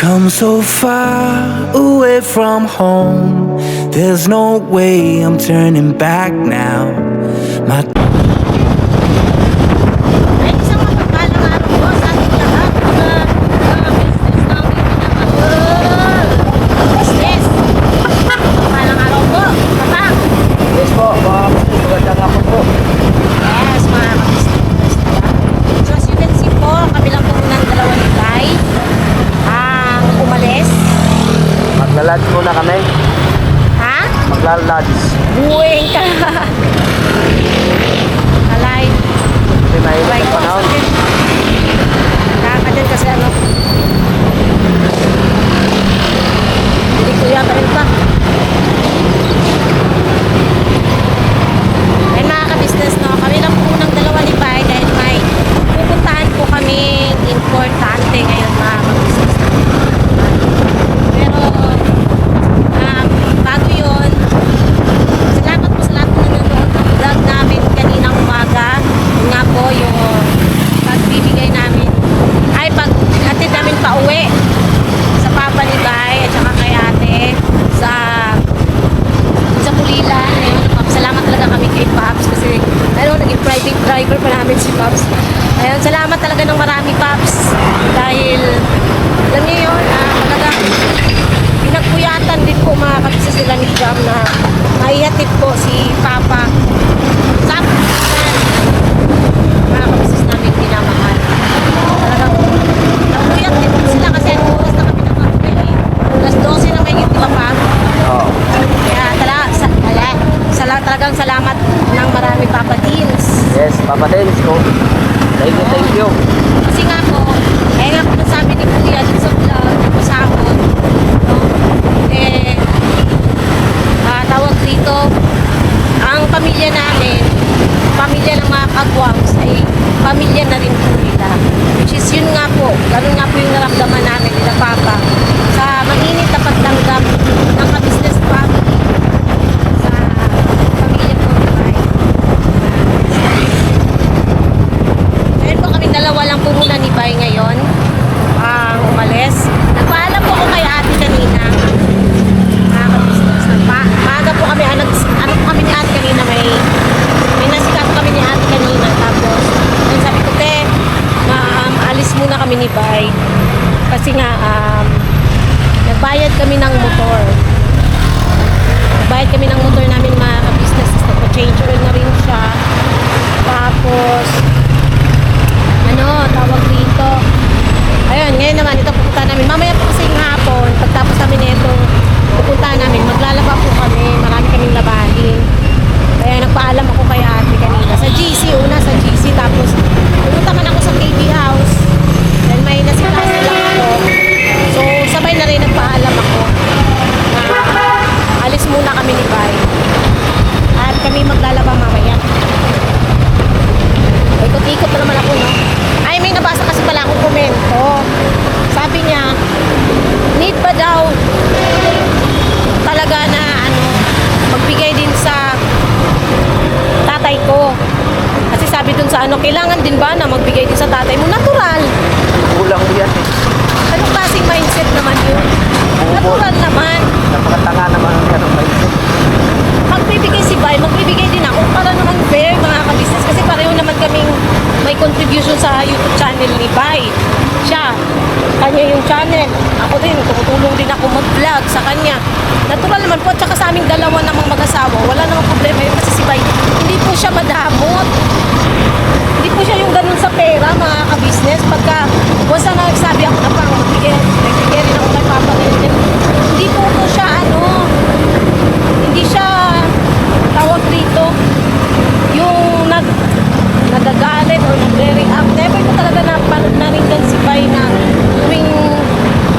come so far away from home. There's no way I'm turning back now. My Ay, isang mapagpalang araw po sa ating lahat, mga business namin business. Mapagpalang araw po, kapag. Yes po, mga business, magandang hapon po. Yes, mga business. So as you can see po, kami lang po unang dalawa ni Tay ang umalis. Maglalunch muna kami. Ha? Maglalunch. Buwing ka. Alay. Kasi mahirap Alay ang po. panahon. Nakaka din kasi ano. Hindi ko yata rin pa. Ay mga ka-business, no, kami lang po unang dalawa ni Pai dahil may pupuntahan po kami importante ngayon mga ka-business. Pero bago yun, salamat po sa lahat na nanonood ng vlog namin kaninang umaga. Yun nga po yung pagbibigay namin ay pag-hatid namin pa uwi sa Papa ni Pai at saka kay ate sa Pulilan. Ayun, salamat talaga kami kay Pops kasi ano, naging private driver pa namin si Pops. Ayun, salamat talaga ng marami, Pops, dahil alam niyo yun, talagang pinagpuyatan din po mga kapisa sila ni Jam na maihatid po si Papa sa Pulilan. Mga kapisa namin pinamahal. Talagang nagpuyat din po sila kasi ang oras na kami nakakapili. Alas 12 na may gitila pa. Oo. Kaya talagang salamat ng marami, Papa Teens. Yes, Papa Dennis ko. Thank you. Kasi nga po, kaya nga po nasabi ni Kuya dun sa vlog, pasahod, no? Eh, tawag dito, ang pamilya namin, pamilya ng mga kagwangs, ay pamilya na rin po nila. Which is yun nga po, ganun nga po yung naramdaman namin nila Papa sa mainit na pagtanggap ng ka-business family sa pamilya po ni Pai. Ngayon po kami dalawa lang po muna ni Pai ngayon ang umalis. Nagpaalam po ako kay ate kanina. Mga ka-business. Maaga po kami, ano po kami ni ate kanina, may nasikat kami ni ate kanina. Tapos, yun sabi ko, te, alis muna kami ni Pai. Kasi nga, nagbayad kami ng motor. Nagbayad kami ng motor namin mga ka-business. Nagpa-change oil na rin siya. Tapos, tawag dito. Ayun, ngayon naman, ito pupunta namin. Mamaya po kasi hapon, pagtapos namin nito, pupunta namin. Maglalaba po kami. Marami kaming labahin. Kaya nagpaalam ako kay ate kanina. Sa GC, una sa GC. Tapos, pupunta man ako sa KB House. Dahil may nasikaso lang ako. So, sabay na rin nagpaalam ako. Alis muna kami ni Pai. At kami maglalaba mamaya. Ikot-ikot na naman ako, no? Ay, may nabasa kasi pala akong komento. Sabi niya, need ba daw talaga na magbigay din sa tatay ko? Kasi sabi dun sa kailangan din ba na magbigay din sa tatay mo? Natural. Kulang mo yan eh. Anong klaseng mindset naman yun? Natural naman. Napakatanga naman ang ganong mindset. Magbibigay si Pai, magbibigay din ako para naman fair mga ka-business kasi pareho naman kaming may contribution sa YouTube channel ni Pai. Siya, kanya yung channel. Ako din, tumutulong din ako mag-vlog sa kanya. Natural naman po, at saka sa aming dalawa namang mag-asawa, wala namang problema yun kasi si Pai, hindi po siya madamot. Hindi po siya yung ganun sa pera mga ka-business. Pagka, once na nagsabi ako na parang magbigay rin ako kay Papa rin. Hindi po siya hindi siya tawag dito yung nagagalit o nagre-react. Never ko talaga naringgan si Pai na tuwing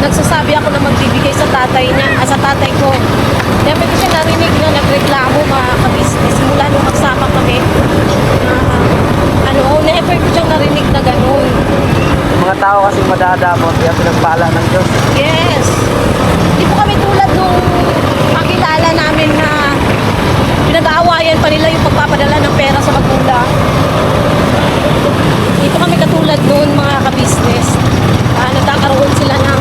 nagsasabi ako na magbibigay sa tatay niya, sa tatay ko. Never ko siya narinig na nagreklamo mga ka-business. Simula nung magsama kami, never ko siyang narinig na ganun. Mga tao kasi madadamot, kaya pinagpala ng Diyos. Yes. Hindi po kami tulad nung makilala namin na pinag-aawayan pa nila yung pagpapadala ng pera sa magulang. Hindi po kami katulad noon mga ka-business. Nagkakaroon sila ng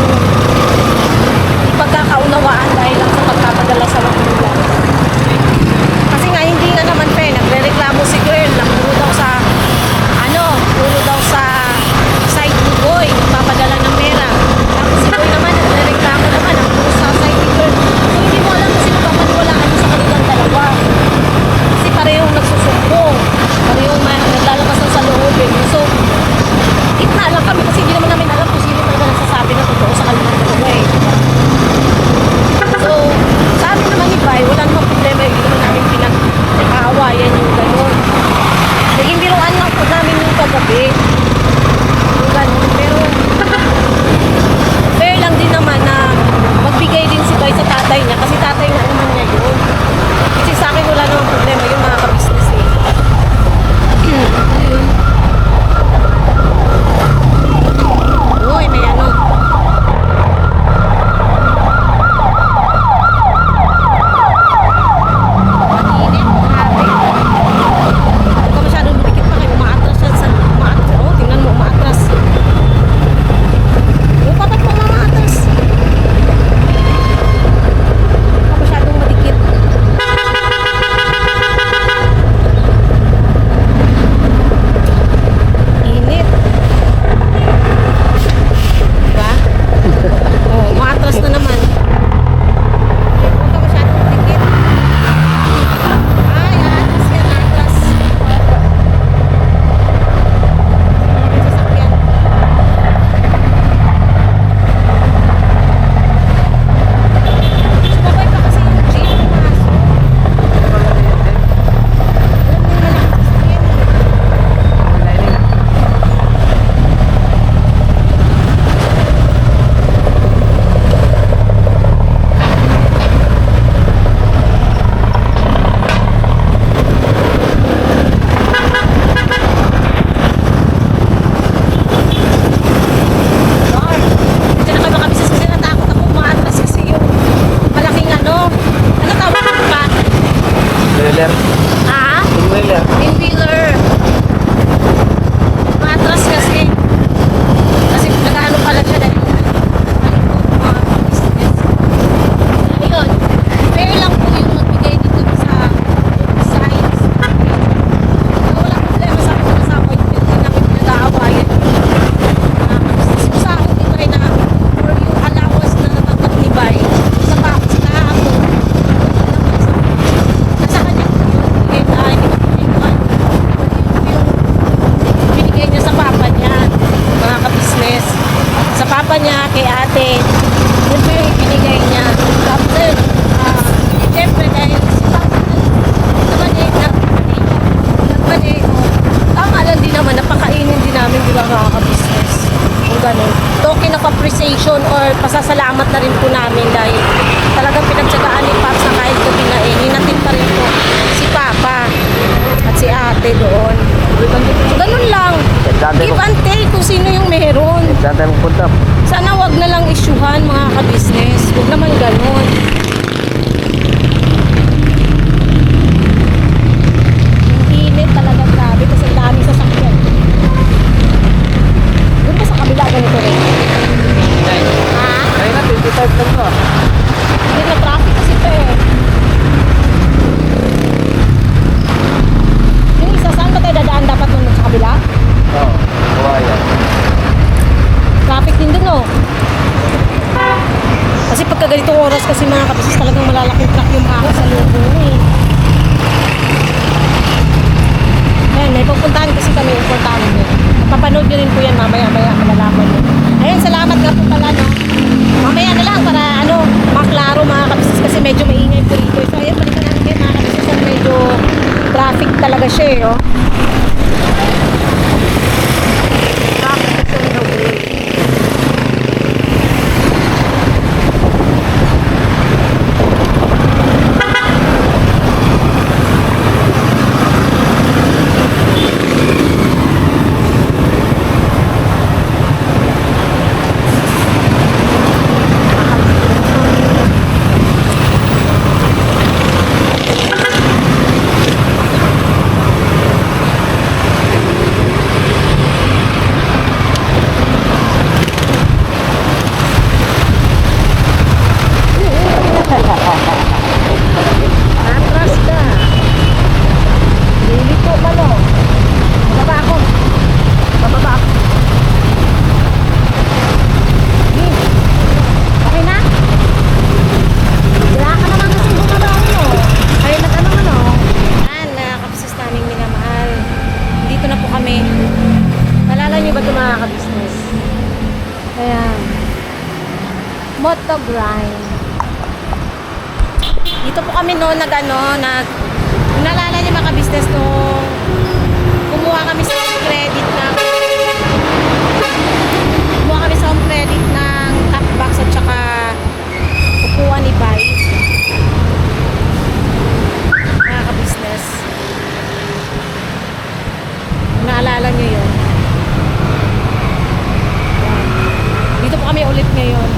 wheeler. Ha? Tin wheeler. In-wheeler. Matras kasi. Kasi nag-ano pala siya dahil mga business. Ayun. Fair lang po yung magbigay dito sa sides. Wala problema sa akin sa appointment. Hindi namin pinag-aawayan. Mga sa akin, di ba rin na for yung allowance na natanggap ni Bay, sa pakos na ako. Nasa kanya po yun. Yung binigay niya sa papa niya, mga kabisnes. Sa papa niya, kay ate. Yun po yung ibinigay niya. Tapos, siyempre, dahil si papa nagmaneho. Tama lang din naman, napakainin din namin, di ba mga kabisnes? Kung ganun. Token of appreciation or pasasalamat na rin po namin dahil talagang pinagtsagaan ni Pops na kahit gabi na hinatid pa rin po si Papa at si ate doon. So, ganun lang. Give and take kung sino yung meron. Saan tayo magpunta? Sana wag na lang isyuhan mga ka-business. Huwag naman ganun. Ang init talaga grabe kasi ang dami sasakyan. Doon pa sa kabila ganito rin. Ha? Ay na, 25 lang to. Hindi na traffic kasi ito eh. Yung isa, saan ba tayo dadaan dapat nun sa kabila? Oo, kawayan. Traffic din dun oh. Kasi pagka ganitong oras kasi mga kabisis talagang malalaking truck yung ahon sa lubong eh. Ayan, may pupuntahan kasi kami importante nyo. Papanood nyo rin po yan mamaya-maya malalaman nyo. Ayun, salamat nga po pala no. Mamaya na lang para ano, maklaro mga kabisis kasi medyo maingay po rito. So ayun, balikan natin kayo mga kabisis at medyo traffic talaga siya eh oh. Traffic is on the way. Atras ka. Lili po man o. Bababa ako. Bababa ako. Okay na? Wala ka naman kasi bumaba ako. Kaya nag-ano man o. Yan, nakakabisis naming minamahal. Dito na po kami. Nalala niyo ba ito mga kabisnes? Ayan. Moto grind. Dito po kami noon nalala niyo mga business nung kumuha kami sa home credit ng top box at saka upuan ni Bay. Mga ka-business. Naalala niyo yun? Dito po kami ulit ngayon.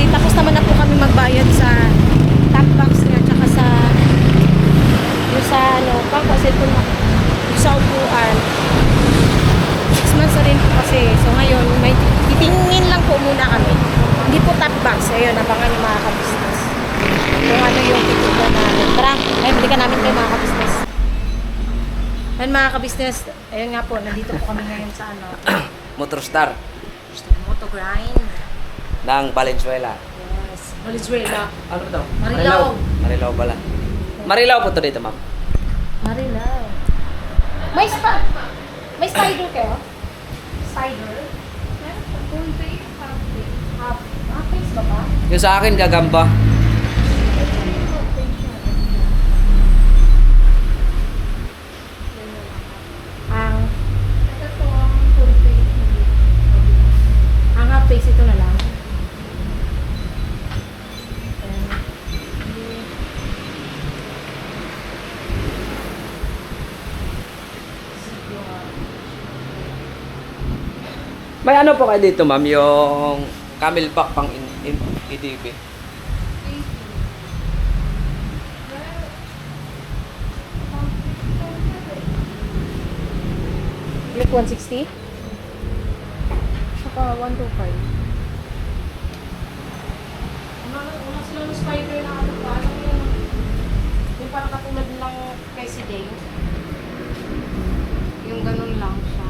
Tapos naman na po kami magbayad sa top box niya tsaka sa yung sa ano kasi ito na yung sa upuan 6 months na rin po kasi so ngayon may titingin lang po muna kami hindi po top box ayun abangan yung mga ka-business kung ano yung titignan namin tara ay balikan namin kayo mga ka-business ayun mga ka-business ayun nga po nandito po kami ngayon sa ano Motorstar Moto Grind ng Valenzuela. yes Valenzuela Ano to? Marilao. Marilao pala. Marilao po to dito, ma'am. Marilao. May spider kayo? Spider? Full face, half face. Half face ba ba? Yung sa akin, gagamba. Ang full face. Ang half face ito na lang. May ano po kayo dito, ma'am, yung camel pack pang EDB. Bakit 160? Saka 125. Una sila ng spider na ano pa. Yung parang katulad lang kay si Dane. Yung ganun lang siya.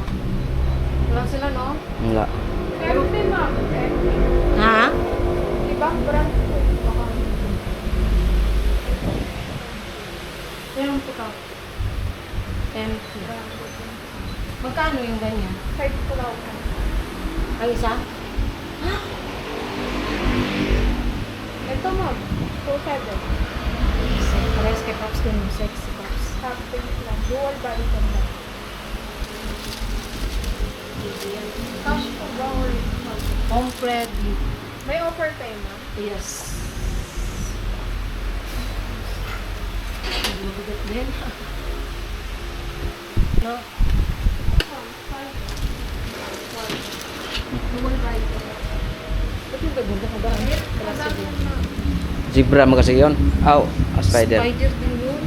Wala sila, no? Wala. MP, ma'am. MP. Ha? Ibang brand po. Baka Meron po ka. MP. Magkano yung ganyan? 5 po lang. Ang isa? Ito, ma'am. 2.7. Parehas kay Pops din yung sexy Pops. Half pink lang. Dual body ko lang. Cash po ba or Home ready. may offer tayo, ma'am? Yes. Bigat din. No? Dual body ko lang. Ba't yung gaganda ka ba? Madami yan, ma'am. Zebra mo kasi yun. Aw, spider. Spider din yun.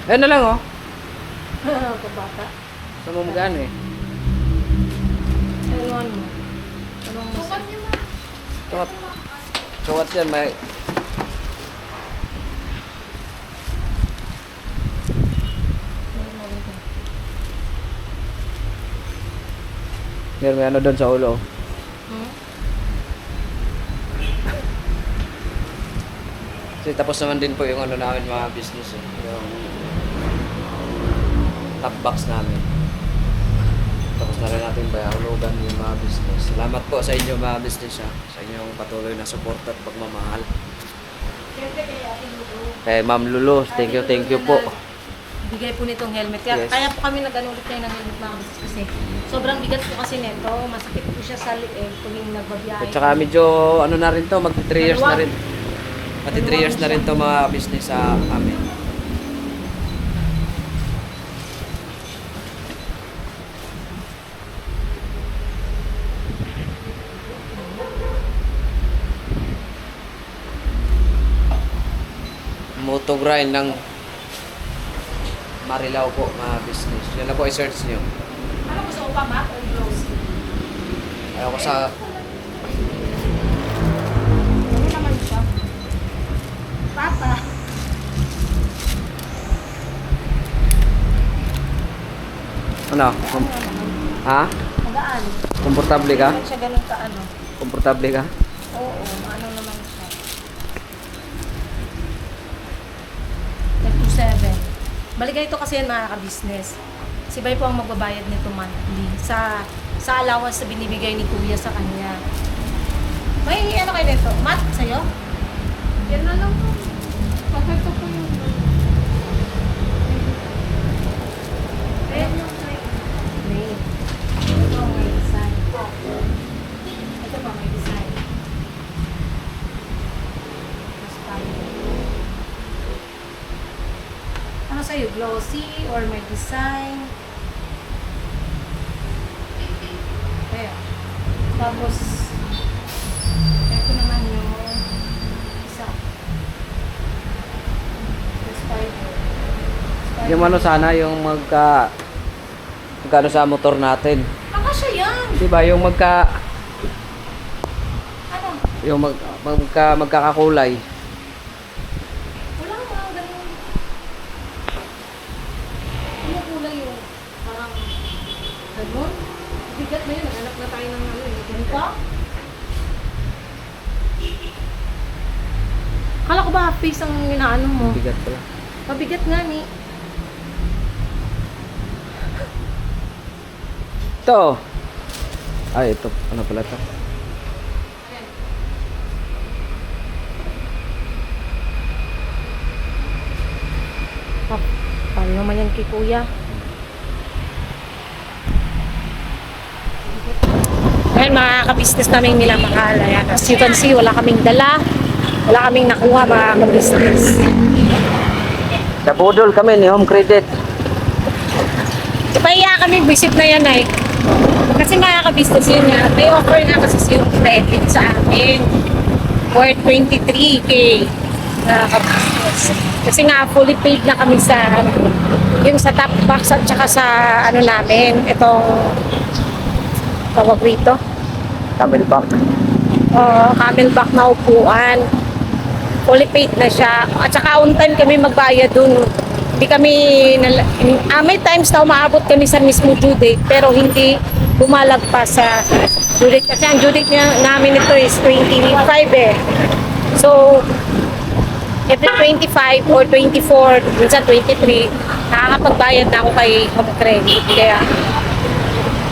Ayun na lang oh. Kabata. Sa mo magkano eh. Ewan mo. Anong mas... Sukat niyo, ma'am. Sukat. Sukat yan, may... Meron may ano doon sa ulo. Hmm? Kasi tapos naman din po yung ano namin mga business eh. Yung top box namin. Tapos na rin natin bayahulugan yung mga business. Salamat po sa inyo mga business ha. Sa inyong patuloy na support at pagmamahal. Kay Ma'am Lulu, thank you po. Bigay po nitong helmet. Kaya, Yes. kaya po kami nag-anulit kayo ng helmet mga kabisnes kasi sobrang bigat po kasi nito. Masakit po siya sa liig tuwing nagbabiyahe. At saka medyo ano na rin to, magti 3 years na rin. Magti 3 years na rin to mga business sa amin. Moto grind ng Marilao po mga business. Yan na po i-search nyo. Ano gusto ko pa, matte or glossy? Ayaw ko sa Ano naman siya? Papa. ano? Ha? Magaan. Komportable ka? Hindi siya ganun ka ano. Komportable ka? Oo, maano naman siya. 27. Balik ganito kasi yan mga ka-business. Si Bay po ang magbabayad nito monthly sa allowance na binibigay ni Kuya sa kanya. May ano kayo nito? Mat sa'yo? Yan na lang po. Perfecto po yung Ayan yung may. Ito may design. Ito pa may design. Mas tayo. Ano sa'yo? Glossy or may design? Kaya. Tapos, ito naman yung isa. Yung spider. Yung ano sana, yung magkano sa motor natin. Akasya yan! Di ba? Yung Ano? yung magkakakulay. Wala mga ganun. Ano kulay yung parang ganun? Bigat na yun. Naghanap na tayo ng ano eh. Ganito? Kala ko ba face ang inaano mo? Bigat pala. Mabigat nga ni. Ito. Ay, ito. Ano pala ito? Paano naman yan kay Kuya? Ngayon mga ka-business namin nila makala yan. As you can see, wala kaming dala. Wala kaming nakuha mga ka-business. Sa Budol kami ni Home Credit. Pahiya kami visit na yan ay. Kasi mga ka-business yun nga, may offer na kasi yung credit sa amin. Worth 23K. Mga ka-business. Kasi nga fully paid na kami sa Yung sa top box at saka sa ano namin, itong tawag rito. Camelback. Camelback na upuan. Fully paid na siya. At saka on time kami magbayad dun. Hindi kami, may times na umaabot kami sa mismo due date, pero hindi bumalagpas sa due date. Kasi ang due date namin ito is 25 eh. So, every 25 or 24, minsan 23, nakakapagbayad na ako kay Home Credit. Kaya,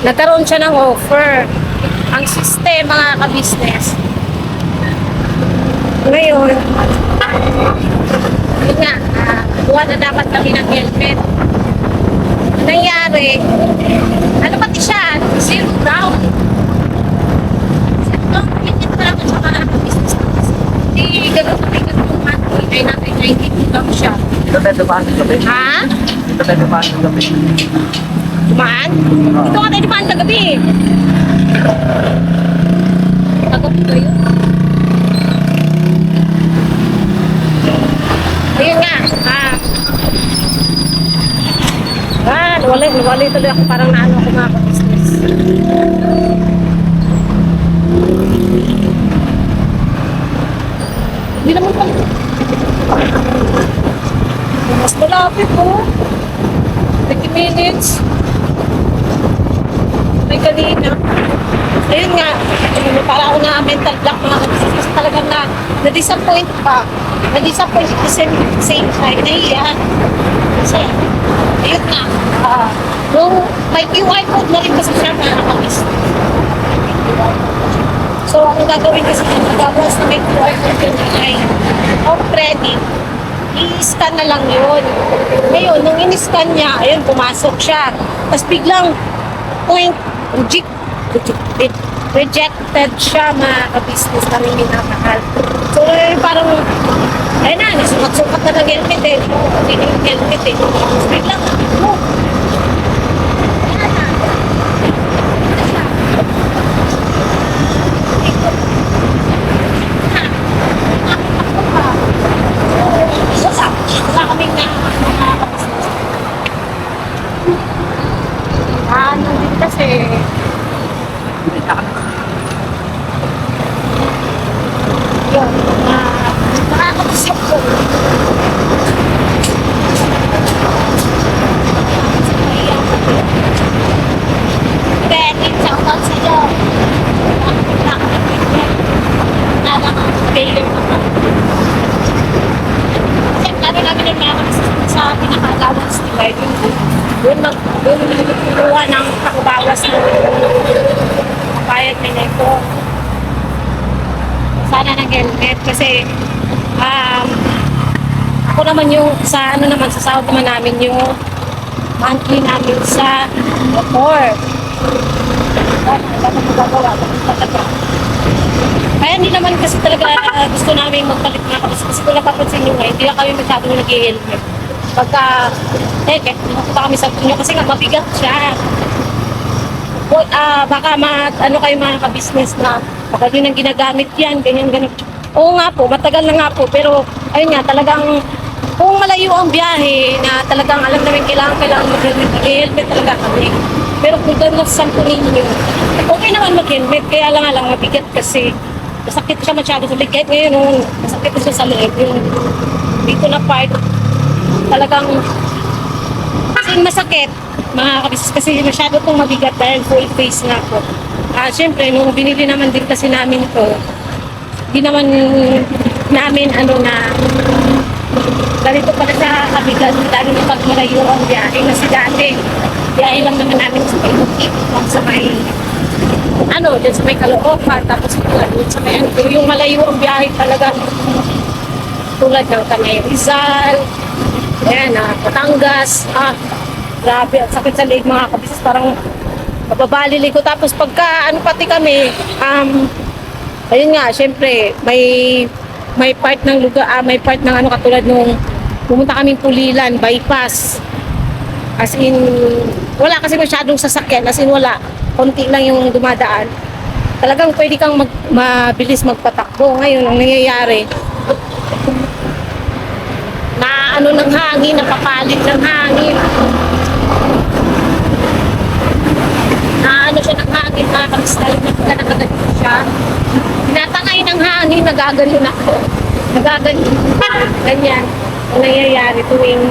nagkaroon siya ng offer. Ang system, mga ka-business. Ngayon, yun nga, kuha na dapat kami ng helmet. Ang nangyari, ano pati siya? Zero down. Zero minute pa lang sa mga business. Hindi, gano'n kami gano'n monthly. Ay natin, 92 lang siya. Ito tayo dumaan sa gabi. Ha? Ito tayo dumaan sa gabi. Dumaan? Ito ka tayo dumaan kagabi. Kagabi ba yun? Ayun nga. Nawalay tuloy ako. Parang naano ako mga business. Hindi naman pala. Mas malapit po. 30 minutes. May kanina. Ayun nga. Para ako na mental block mga business. Kasi talagang na-disappoint pa. Na-disappoint at the same time. Nahiya. Kasi, ayun nga. Nung may QR code na rin kasi siya para nakapis. So, ang gagawin kasi nagagawas na may QR code yun ay Home Credit. I-scan na lang yun. Ngayon, nung in-scan niya, ayun, pumasok siya. Tapos biglang point rejected siya mga ka-business kami minamahal. So, parang ayun na, nasukat-sukat na ng helmet eh. Hindi yung helmet eh. Tapos biglang, ayan na. Ito siya. Wala kaming nakaka-business. Nandito kasi yun, nakaka-business ko. Pwede, shoutout sa iyo. Nakaka-failure naman. Kasi ano namin yung nakaka-business sa pinaka-allowance nila. Doon magkukuha ng pakabawas ng bayad may neto. Sana ng helmet kasi ako naman yung sa ano naman sa sahod naman namin yung monthly namin sa motor. Kaya hindi naman kasi talaga gusto namin magpalit na kasi kung napapansin nyo nga, hindi na kami masyado nag-helmet. Pagka, kahit pa kami sa inyo kasi nga mabigat siya. Baka ano kayo mga ka-business na baka yun ang ginagamit yan, ganyan. Oo nga po, matagal na nga po, pero ayun nga, talagang kung malayo ang biyahe na talagang alam namin kailangan mag-helmet talaga kami. Pero kung gano'n sa sampo ninyo, okay naman mag-helmet, kaya lang mabigat kasi masakit siya masyado sa likid. Ngayon, masakit siya sa leeg, yung dito na part, talagang kasi masakit mga kabisnes kasi masyado itong mabigat dahil full face na ako. Siyempre, nung binili naman din kasi namin ito, hindi naman namin ganito pala sa kabigat, lalo na pag malayo ang biyahe. Kasi dati, biyahe lang naman namin sa may dyan sa may Caloocan, tapos doon sa may yung malayo ang biyahe talaga. Tulad ng Tanay Rizal, ayan, Batangas, grabe, ang sakit sa leeg mga kabisnes, parang mababalili ko. Tapos pagka, pati kami, ayun nga, syempre, may part ng lugar, may part ng katulad nung pumunta kaming Pulilan, bypass. As in, wala kasi masyadong sasakyan, as in wala, konti lang yung dumadaan. Talagang pwede kang mabilis magpatakbo. Ngayon, ang nangyayari, ano ng hangin, napapalit ng hangin. Na ano siya ng hangin, mga kamistal, nagkagalit siya. Tinatangay ng hangin, nagaganon ako. Nagaganon. Ganyan. Ang nangyayari tuwing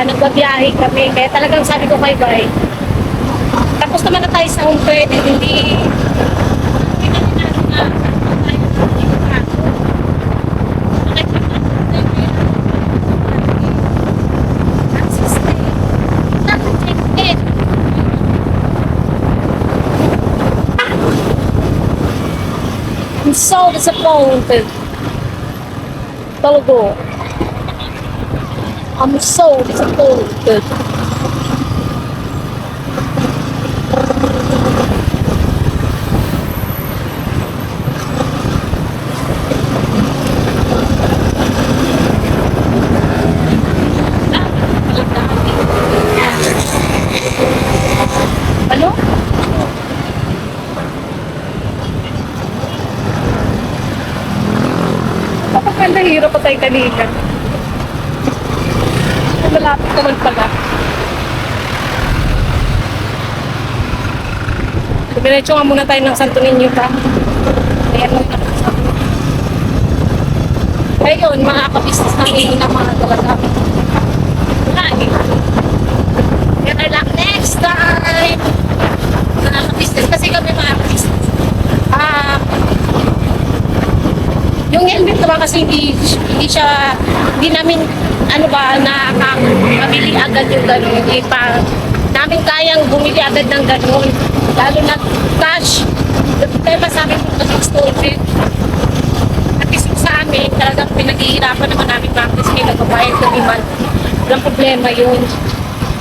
nagbabiyahe kami. Kaya talagang sabi ko kay Bay, tapos naman na tayo sa home pwede, hindi I'm so disappointed. Talaga. I'm so disappointed. Ano? Kapag nahihirap pa tayo kanina. Malapit naman pala. Diretso nga muna tayo ng Santo Niño pa. Ayan mo na. Ngayon, mga kabisnes namin ng mga talaga. Wala eh. Yan ay lang next time. Mga kabisnes. Kasi kami mga kabisnes. Yung helmet naman kasi hindi namin mabili agad yung gano'n. Hindi pa namin kayang bumili agad ng gano'n. Lalo na cash. Kaya masabi ko kasi stolen. At least sa amin, talagang pinag-iirapan naman namin practice kayo nagbabayad kami man. Walang problema yun.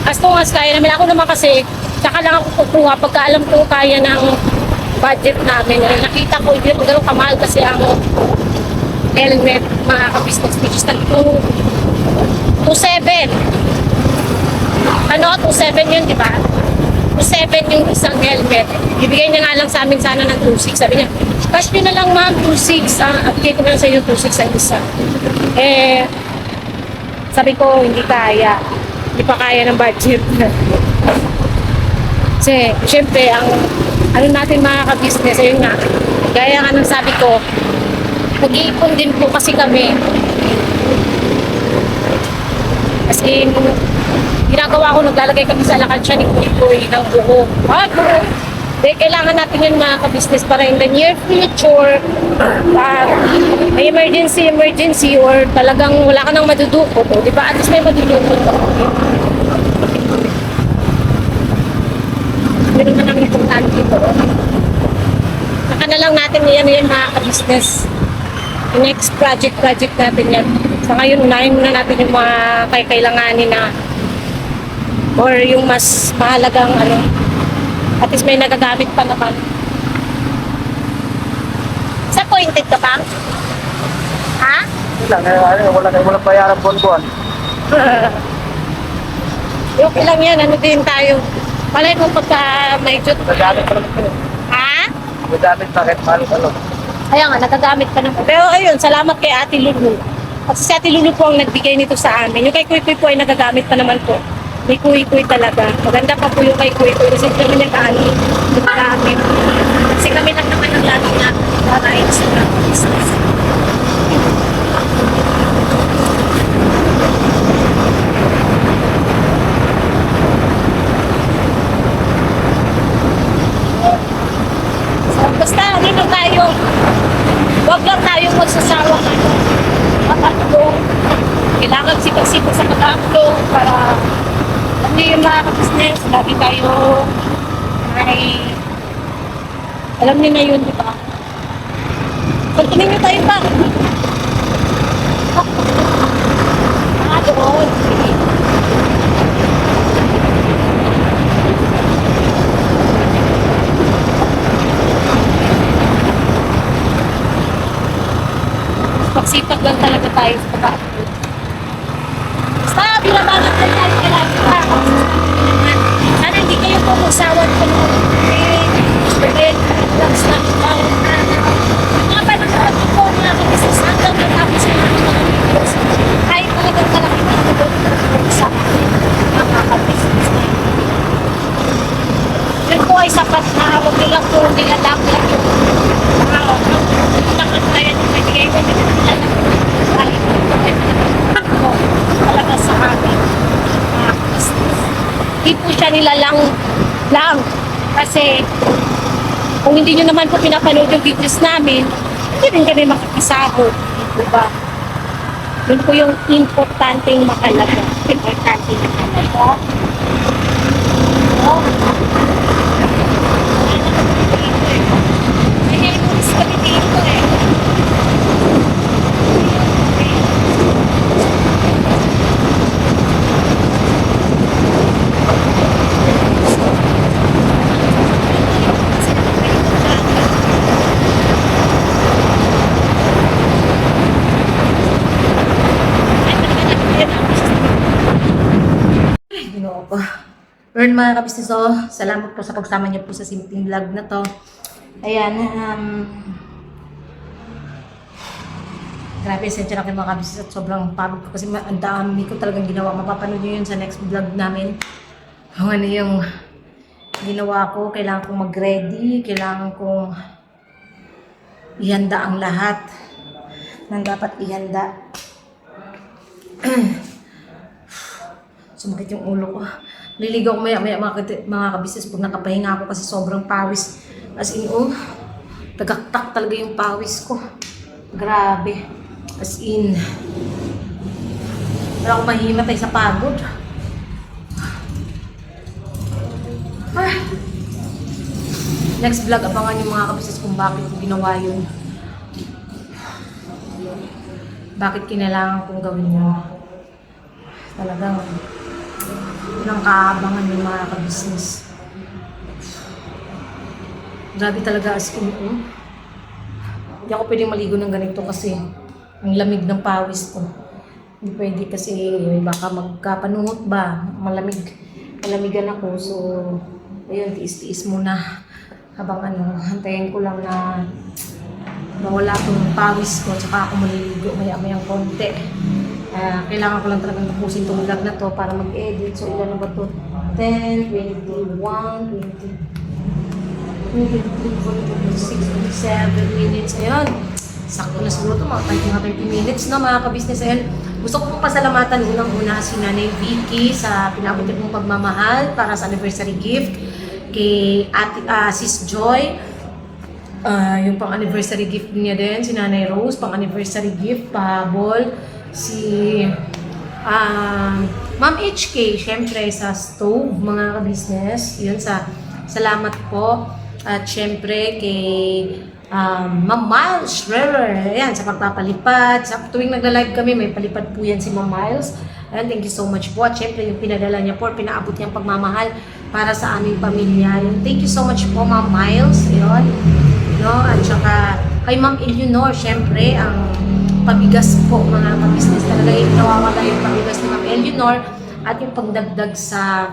As long as kaya namin. Ako naman kasi, saka lang ako kukuha pagka alam ko kaya ng budget namin. Nakita ko, hindi naman gano'n kamahal kasi ang helmet, mga ka-business, which is 2.7. Ano? 2.7 yun, di ba? 2.7 yung isang helmet. Ibigay niya nga lang sa amin sana ng 2.6. Sabi niya, cash nyo na lang ma'am, 2.6. Update ko na lang sa inyo 2.6 ang isa. Sabi ko, hindi kaya. Hindi pa kaya ng budget. Kasi, syempre, ang ano natin mga ka-business, ayun nga, gaya nga ng sabi ko, nag-iipon din po kasi kami. Kasi ginagawa ko, naglalagay kami sa lakansya ni Kuy ng buho. Buho. Dahil kailangan natin yun mga ka-business para in the near future, may emergency or talagang wala ka nang madudukot. Di ba? At least may madudukot ka. Meron na namin importante dito. Saka na lang natin yan mga ka-business. Next project natin yan. Sa ngayon, unahin muna natin yung mga kailanganin na or yung mas mahalagang ano. At least may nagagamit pa naman. Sa pointed ka pa? Ha? Wala bayaran buwan-buwan. Okay lang yan. Ano din tayo? Malay mo pagka may jut. Nagagamit pa naman. Ha? Nagagamit bakit malo-malo. Kaya nga, nagagamit pa naman. Pero ayun, salamat kay Ate Lulu. Kasi si Ate Lulu po ang nagbigay nito sa amin. Yung kay Kuy Kuy po ay nagagamit pa naman po. May Kuy Kuy talaga. Maganda pa po yung kay Kuy Kuy. Kasi kami nagagamit. Kasi kami lang naman ang lagi na para sa business. So, basta ano lang tayo. Huwag lang tayong magsasawang mag-upload. Kailangan sipag-sipag sa mag-upload para ano yung mga ka-business. Lagi tayo ay alam niyo na yun, di ba? Pagtunin niyo tayo pa. Doon. Pagsipag lang talaga tayo sa pag-upload. Basta, binabangat lang tayo palagi pa. Sana hindi kayo po magsawat ko ng vlogs na mga panonood ko mga kabisnes hanggang matapos yung mga videos. Kahit mga talagang malaking tulong sa amin, mga ka-business na yun. Yun po ay sapat na huwag nilang po nilalak lang yung nakatayan yung bigay ko nila talaga sa amin, mga ka-business. Hindi po siya nilalang lang kasi kung hindi nyo naman po pinapanood yung videos namin, hindi rin kami makakasahod. Diba? Yun po yung importanteng makalaga. Importanteng makalaga. Oh. May ipulis kami dito eh. Ginoo ko. Lord, mga kabisnes, salamat po sa pagsama niyo po sa simpleng vlog na to. Ayan, grabe, sensya na kayo mga kabisnes at sobrang pagod ko kasi ang dami ko talagang ginawa. Mapapanood niyo yun sa next vlog namin. Kung ano yung ginawa ko, kailangan kong mag-ready, kailangan kong ihanda ang lahat ng dapat ihanda. Sumakit yung ulo ko. Liligaw ko maya mga kabisnes pag nakapahinga ako kasi sobrang pawis. As in, tagaktak talaga yung pawis ko. Grabe. As in, wala akong mahimatay sa pagod. Next vlog, abangan yung mga kabisnes kung bakit ko ginawa yun. Bakit kinailangan kong gawin yun. Talagang ng kaabangan ng mga ka-business. Grabe talaga as in, Hindi ako pwedeng maligo ng ganito kasi ang lamig ng pawis ko. Hindi pwede kasi baka magkapanungot ba, malamigan ako. So, ayun, tiis-tiis muna habang hantayin ko lang na mawala itong pawis ko tsaka ako maliligo maya-mayang konti. Kailangan ko lang talagang tapusin itong vlog na to para mag-edit. So, ilan na ba ito? 10, 21, 20, 23, 26, 27 minutes. Ayun. Sakto na siguro ito. Mga 30 minutes na mga kabisnes. Ayun. Gusto ko pong pasalamatan unang-una si Nanay Vicky sa pinabot kong pagmamahal para sa anniversary gift. Kay Sis Joy. Yung pang-anniversary gift niya din. Si Nanay Rose, pang-anniversary gift, pahabol. Si Ma'am HK, syempre sa stove, mga ka-business. Yun, salamat po. At syempre kay Ma'am Miles Schrerer, ayan, sa pagpapalipad. Sa tuwing nagla-live kami, may palipad po yan si Ma'am Miles. Ayan, thank you so much po. At syempre yung pinadala niya po, pinaabot niyang pagmamahal para sa aming pamilya. Yun, thank you so much po, Ma'am Miles. Yun. No? At saka kay Ma'am Eleanor, syempre, ang pabigas po, mga ka-business. Talaga yung nawawala yung pabigas ni Ma'am Eleanor at yung pagdagdag sa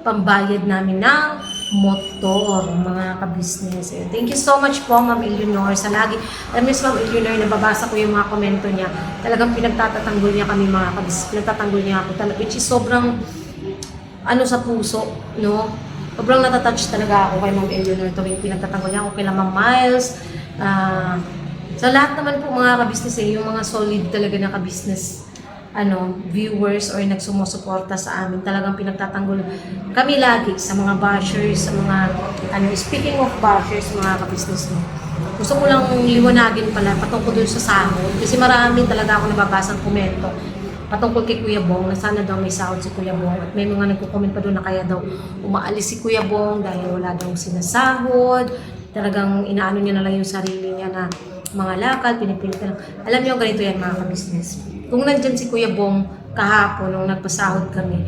pambayad namin ng motor, mga ka-business. Thank you so much po, Ma'am Eleanor, sa lagi. Alam niyo, Ma'am Eleanor, nababasa ko yung mga komento niya. Talagang pinagtatatanggol niya kami, mga ka-business. Pinagtatanggol niya ako talaga, which is sobrang sa puso, no? Sobrang natatouch talaga ako kay Ma'am Eleanor tuwing pinagtatanggol niya ako kay Ma'am Miles. Sa lahat naman po mga ka-business, yung mga solid talaga na ka-business viewers or nagsumusuporta sa amin, talagang pinagtatanggol kami lagi sa mga bashers, sa mga speaking of bashers, mga ka-business mo. Gusto ko lang liwanagin pala patungkol dun sa sahod kasi marami talaga ako nababasang komento patungkol kay Kuya Bong na sana daw may sahod si Kuya Bong at may mga nagko-comment pa doon na kaya daw umaalis si Kuya Bong dahil wala daw sinasahod. Talagang inaano niya na lang yung sarili niya na mga lakad, pinipilit na lang. Alam niyo, ganito yan mga ka-business. Kung nandyan si Kuya Bong kahapon nung nagpasahod kami,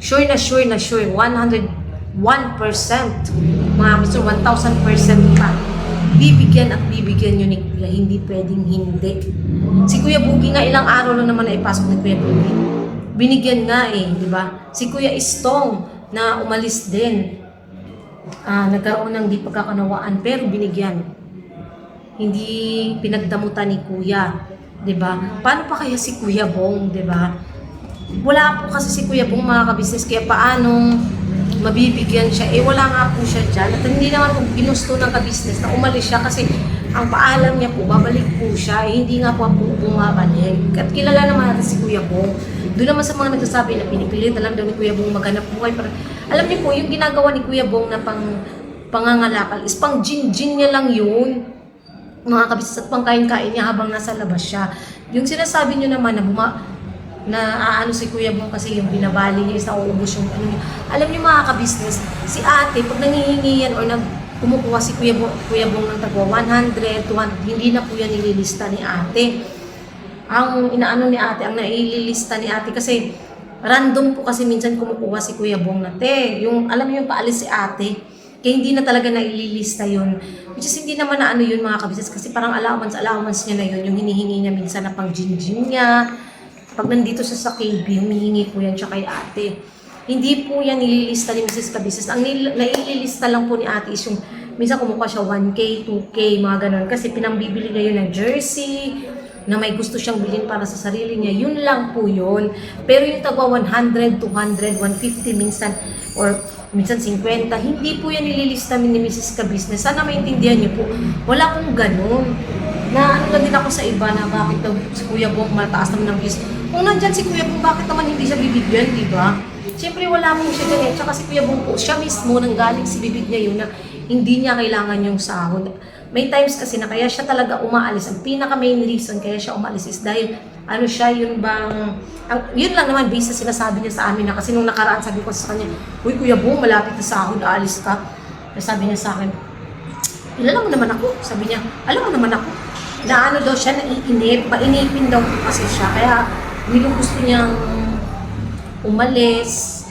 sure na 101%, mga Mr. 1,000% pa. Bibigyan at bibigyan yun ni Kuya, hindi pwedeng hindi. Si Kuya Bugi nga ilang araw lang naman na ipasok ni Kuya Bugi. Binigyan nga di ba? Si Kuya Istong na umalis din. Nagkaroon ng di pagkakanawaan pero binigyan. Hindi pinagdamutan ni Kuya. 'di ba? Paano pa kaya si Kuya Bong, 'di ba? Wala po kasi si Kuya Bong mga kabisnes, kaya paanong mabibigyan siya? Eh wala nga po siya dyan. At hindi naman po ginusto ng kabisnes na umalis siya kasi ang paalam niya po, babalik po siya. Eh, hindi nga po bumabalik. At kilala naman natin si Kuya Bong. Doon naman sa mga nagsasabi na pinipilit na lang daw ni Kuya Bong maghanap buhay. Alam niyo po, yung ginagawa ni Kuya Bong na pangangalakal is pang gin-gin niya lang yun. Mga kabisnes, at pang kain-kain niya habang nasa labas siya. Yung sinasabi niyo naman na aano si Kuya Bong kasi yung binabali niya is nauubos yung ano niya. Alam niyo mga kabisnes, si ate, pag nangihingi yan or kumukuha si Kuya Bong ng tagwa 100, 200, hindi na po yan nililista ni ate. Ang inaano ni ate, ang naililista ni ate kasi random po kasi minsan kumukuha si Kuya Bong na yung alam niyo yung paalis si ate, kaya hindi na talaga naililista yun. Which is hindi naman na ano yun mga kabisnes kasi parang allowance niya na yun, yung hinihingi niya minsan na pang gin-gin niya. Pag nandito siya sa KB, humihingi po yan siya kay ate. Hindi po yan nililista ni Mrs. Kabisnes. Ang naililista lang po ni ate is yung minsan kumukuha siya 1K, 2K, mga ganun. Kasi pinambibili niya yun ng jersey, na may gusto siyang bilhin para sa sarili niya. Yun lang po yun. Pero yung tagwa 100, 200, 150 minsan, or minsan 50, hindi po yan nililista ni Mrs. Kabisnes. Sana maintindihan niyo po. Wala pong ganun. Na ano lang din ako sa iba na bakit daw si Kuya Bong mataas naman ng views. Kung nandyan si Kuya Bong, bakit naman hindi siya bibigyan, di ba? Siyempre wala mong siya ganyan. Tsaka si Kuya Bong po, siya mismo nang galing si bibig niya yun na hindi niya kailangan yung sahod. May times kasi na kaya siya talaga umaalis. Ang pinaka main reason kaya siya umaalis is dahil ano siya, yun yun lang naman based sa sinasabi niya sa amin na kasi nung nakaraan sabi ko sa kanya, uy Kuya Bong, malapit na sahod, aalis ka. Sabi niya sa akin, kilala mo naman ako. Sabi niya, alam mo naman ako. Na ano daw siya, naiinip, mainipin daw kasi siya. Kaya hindi gusto niyang umalis,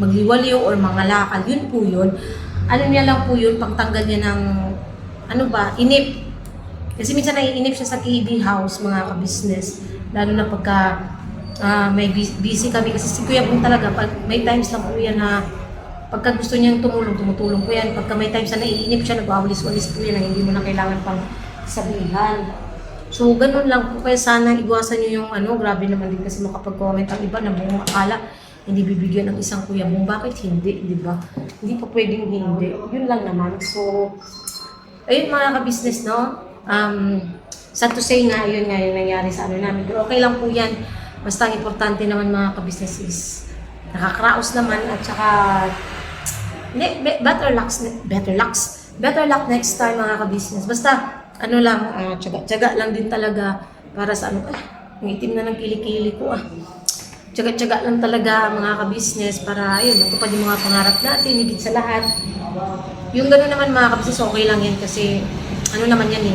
magliwaliw or mangalakal. Yun po yun. Ano niya lang po yun, pagtanggal niya ng, inip. Kasi minsan naiinip siya sa KB house, mga kabisnes. Lalo na pagka may busy kami. Kasi si Kuya Bong talaga, pag may times lang po yan na pagka gusto niyang tumutulong po yan. Pagka may times na naiinip siya, nag-awalis-walis po yan na hindi mo na kailangan pang sabihan. So, ganun lang po. Kaya sana iwasan niyo yung grabe naman din kasi makapag-comment ang iba na buong akala hindi bibigyan ng isang Kuya Bong. Bakit hindi, di ba? Hindi pa pwedeng hindi. Yun lang naman. So, ayun mga kabisnes, no? Sad to say nga, yun nga yung nangyari sa namin. Pero okay lang po yan. Basta ang importante naman mga kabisnes is nakakraos naman at saka better luck next time mga kabisnes. Basta tiyaga lang din talaga para sa ang itim na ng kilikili ko Tiyaga lang talaga mga kabisnes para ayun, matupad yung mga pangarap natin, higit sa lahat. Yung gano'n naman mga kabisnes, okay lang yan kasi naman yan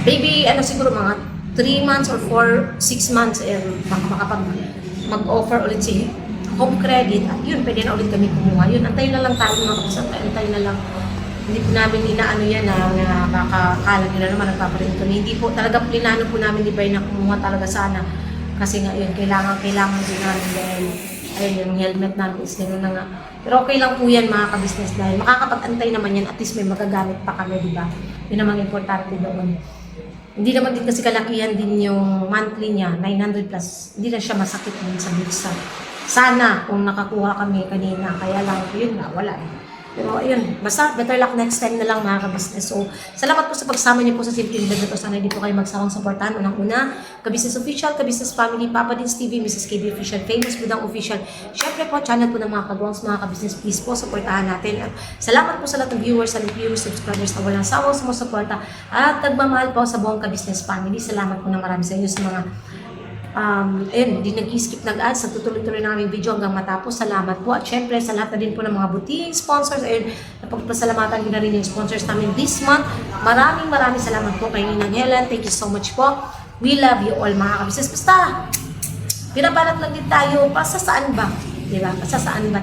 maybe siguro mga 3 months or 6 months makapag mag-offer ulit si home credit at yun, pwede na ulit kami kumuha. Yun, antayin na lang tayo mga kabisnes, antayin na lang. Hindi po namin inaano yan na baka kala nila naman nagpaparin kami. Hindi po, talaga plinano po namin ni Bay na kumuha talaga sana. Kasi nga yun, kailangan din namin dahil ayun, yung helmet namin is gano'n na nga. Pero okay lang po yan mga kabisnes dahil makakapag-antay naman yan, at least may magagamit pa kami, di ba? Yun naman importante doon. Hindi naman din kasi kalakihan din yung monthly niya, 900 plus. Hindi na siya masakit din sa bulsa. Sana kung nakakuha kami kanina, kaya lang yun nga, wala Pero ayun, basta better luck next time na lang mga kabisnes. So, salamat po sa pagsama niyo po sa simpleng vlog ito. Sana hindi po kayo magsawang supportahan. Unang-una, Kabisnes Official, Kabisnes Family, Papa Dins TV, Mrs. KB Official, Famous Budang Official. Siyempre po, channel po ng mga kagawang mga kabisnes. Please po, supportahan natin. At salamat po sa lahat ng viewers, subscribers na walang sawang sumusuporta. At nagmamahal po sa buong Kabisnes Family. Salamat po na marami sa inyo sa mga ayun, hindi nag-skip nag-ads, nagtutuloy-tuloy na aming video hanggang matapos. Salamat po. At syempre, sa lahat na din po ng mga buting sponsors, ayun, napagpasalamatan ko na rin yung sponsors namin this month. Maraming salamat po kay Ninang Helen. Thank you so much po. We love you all mga kabisnes. Basta, pinabalat lang din tayo, pasa saan ba? Diba? Pasa saan ba?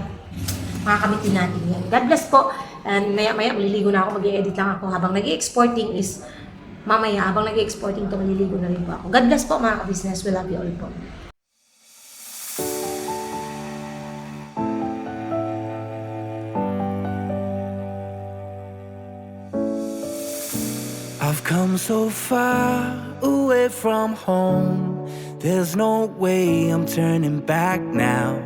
Makakamitin natin yan. God bless po. And maya-maya, maliligo na ako, mag-i-edit lang ako habang nag-i-exporting is mamaya, habang nag-exporting to, maliligo na rin po ako. God bless po mga kabisnes. We love you all po. I've come so so far away from home. There's no way I'm turning back now.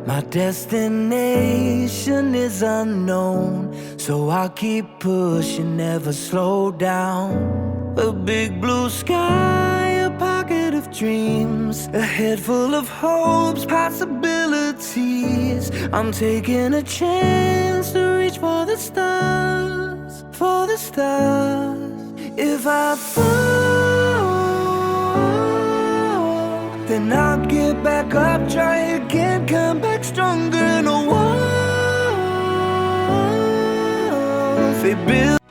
My destination is unknown, so I'll keep pushing, never slow down. A big blue sky, a pocket of dreams, a head full of hopes, possibilities. I'm taking a chance to reach for the stars, for the stars. If I fall, then I'll get back up, try again, come back stronger. No walls they build.